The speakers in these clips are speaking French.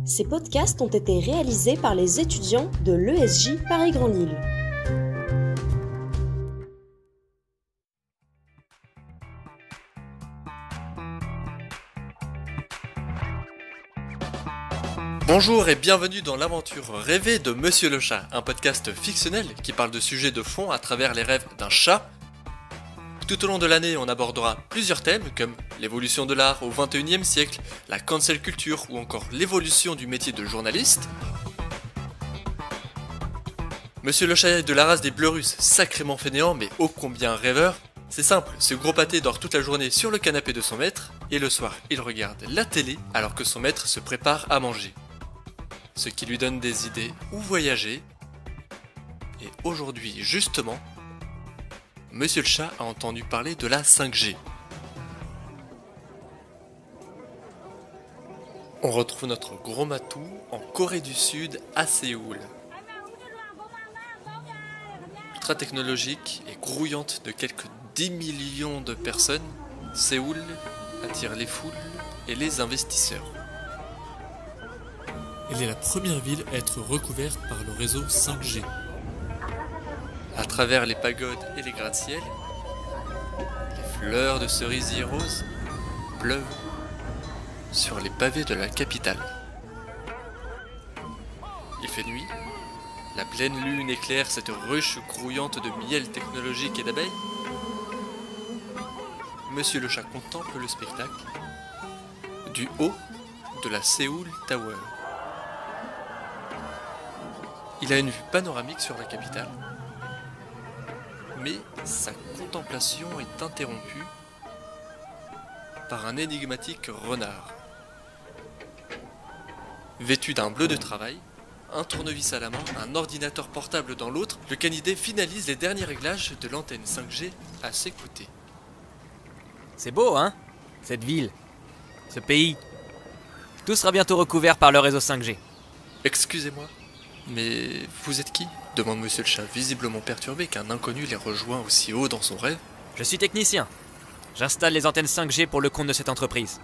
Ces podcasts ont été réalisés par les étudiants de l'ESJ Paris Grand Lille. Bonjour et bienvenue dans l'aventure rêvée de Monsieur le Chat, un podcast fictionnel qui parle de sujets de fond à travers les rêves d'un chat. Tout au long de l'année, on abordera plusieurs thèmes comme l'évolution de l'art au XXIe siècle, la cancel culture ou encore l'évolution du métier de journaliste. Monsieur le Chat est de la race des bleus russes, sacrément fainéant mais ô combien rêveur. C'est simple, ce gros pâté dort toute la journée sur le canapé de son maître et le soir, il regarde la télé alors que son maître se prépare à manger. Ce qui lui donne des idées où voyager. Et aujourd'hui, justement, Monsieur le Chat a entendu parler de la 5G. On retrouve notre gros matou en Corée du Sud, à Séoul. Ultra technologique et grouillante de quelques 10 millions de personnes, Séoul attire les foules et les investisseurs. Elle est la première ville à être recouverte par le réseau 5G. À travers les pagodes et les gratte-ciel, les fleurs de cerisier rose pleuvent sur les pavés de la capitale. Il fait nuit, la pleine lune éclaire cette ruche grouillante de miel technologique et d'abeilles. Monsieur le Chat contemple le spectacle du haut de la Seoul Tower. Il a une vue panoramique sur la capitale, mais sa contemplation est interrompue par un énigmatique renard. Vêtu d'un bleu de travail, un tournevis à la main, un ordinateur portable dans l'autre, le canidé finalise les derniers réglages de l'antenne 5G à ses côtés. C'est beau, hein? Cette ville, ce pays. Tout sera bientôt recouvert par le réseau 5G. Excusez-moi, mais vous êtes qui ? Demande Monsieur le Chat, visiblement perturbé qu'un inconnu l'ait rejoint aussi haut dans son rêve. Je suis technicien. J'installe les antennes 5G pour le compte de cette entreprise.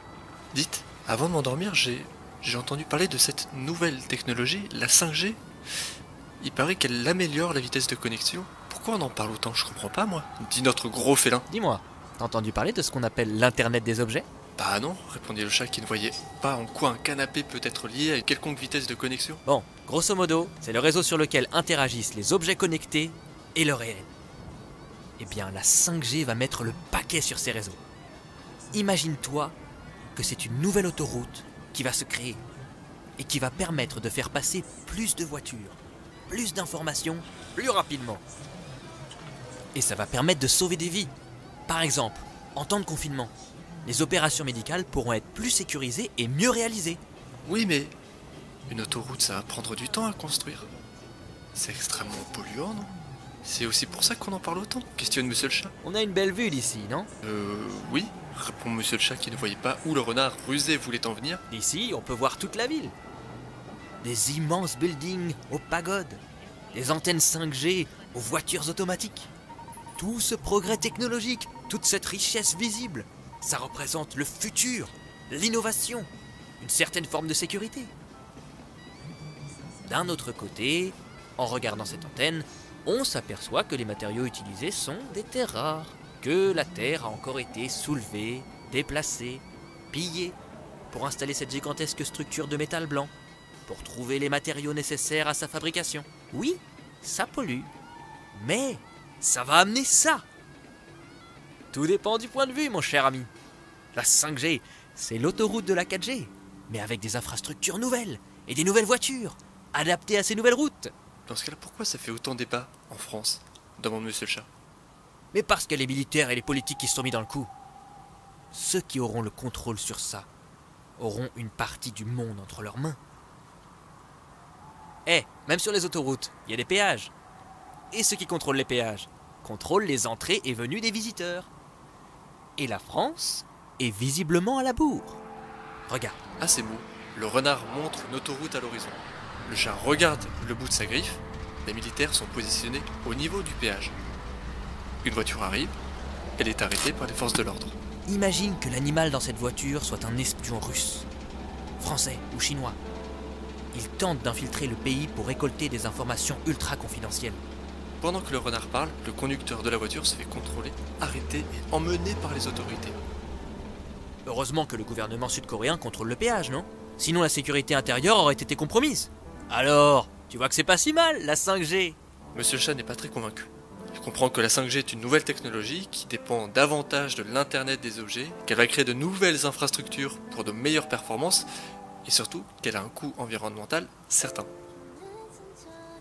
Dites, avant de m'endormir, j'ai entendu parler de cette nouvelle technologie, la 5G. Il paraît qu'elle améliore la vitesse de connexion. Pourquoi on en parle autant ? Je comprends pas, moi. Dit notre gros félin. Dis-moi, t'as entendu parler de ce qu'on appelle l'Internet des objets ? Bah non, répondit le chat qui ne voyait pas en quoi un canapé peut être lié à une quelconque vitesse de connexion. Bon, grosso modo, c'est le réseau sur lequel interagissent les objets connectés et le réel. Eh bien, la 5G va mettre le paquet sur ces réseaux. Imagine-toi que c'est une nouvelle autoroute qui va se créer et qui va permettre de faire passer plus de voitures, plus d'informations, plus rapidement. Et ça va permettre de sauver des vies. Par exemple, en temps de confinement, les opérations médicales pourront être plus sécurisées et mieux réalisées. Oui, mais une autoroute, ça va prendre du temps à construire. C'est extrêmement polluant, non ? C'est aussi pour ça qu'on en parle autant, questionne Monsieur le Chat. On a une belle vue d'ici, non ? Oui, répond Monsieur le Chat qui ne voyait pas où le renard rusé voulait en venir. D'ici, on peut voir toute la ville. Des immenses buildings aux pagodes, des antennes 5G aux voitures automatiques. Tout ce progrès technologique, toute cette richesse visible, ça représente le futur, l'innovation, une certaine forme de sécurité. D'un autre côté, en regardant cette antenne, on s'aperçoit que les matériaux utilisés sont des terres rares, que la terre a encore été soulevée, déplacée, pillée, pour installer cette gigantesque structure de métal blanc, pour trouver les matériaux nécessaires à sa fabrication. Oui, ça pollue, mais ça va amener ça. Tout dépend du point de vue, mon cher ami. La 5G, c'est l'autoroute de la 4G, mais avec des infrastructures nouvelles et des nouvelles voitures, adaptées à ces nouvelles routes. Dans ce cas-là, pourquoi ça fait autant de débat en France ? Demande Monsieur le Chat. Mais parce qu'il y a les militaires et les politiques qui se sont mis dans le coup. Ceux qui auront le contrôle sur ça auront une partie du monde entre leurs mains. Même sur les autoroutes, il y a des péages. Et ceux qui contrôlent les péages contrôlent les entrées et venues des visiteurs. Et la France est visiblement à la bourre. Regarde. À ces mots, le renard montre une autoroute à l'horizon. Le chat regarde le bout de sa griffe. Les militaires sont positionnés au niveau du péage. Une voiture arrive. Elle est arrêtée par les forces de l'ordre. Imagine que l'animal dans cette voiture soit un espion russe, français ou chinois. Il tente d'infiltrer le pays pour récolter des informations ultra confidentielles. Pendant que le renard parle, le conducteur de la voiture se fait contrôler, arrêté et emmené par les autorités. Heureusement que le gouvernement sud-coréen contrôle le péage, non? Sinon la sécurité intérieure aurait été compromise. Alors, tu vois que c'est pas si mal, la 5G. Monsieur le chat n'est pas très convaincu. Il comprend que la 5G est une nouvelle technologie qui dépend davantage de l'Internet des objets, qu'elle va créer de nouvelles infrastructures pour de meilleures performances, et surtout qu'elle a un coût environnemental certain.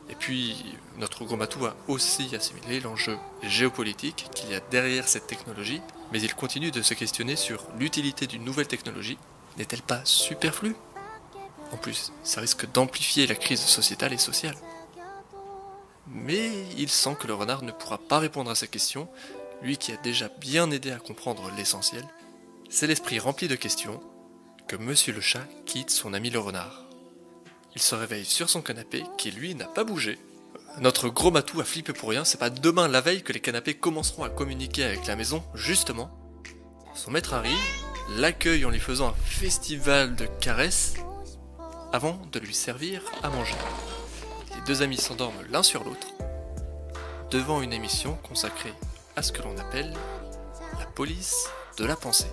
Et puis, notre gros matou a aussi assimilé l'enjeu géopolitique qu'il y a derrière cette technologie, mais il continue de se questionner sur l'utilité d'une nouvelle technologie. N'est-elle pas superflue? En plus, ça risque d'amplifier la crise sociétale et sociale. Mais il sent que le renard ne pourra pas répondre à ces questions, lui qui a déjà bien aidé à comprendre l'essentiel. C'est l'esprit rempli de questions que Monsieur le chat quitte son ami le renard. Il se réveille sur son canapé qui lui n'a pas bougé. Notre gros matou a flippé pour rien, c'est pas demain la veille que les canapés commenceront à communiquer avec la maison, justement. Son maître arrive, l'accueille en lui faisant un festival de caresses, avant de lui servir à manger. Les deux amis s'endorment l'un sur l'autre, devant une émission consacrée à ce que l'on appelle la police de la pensée.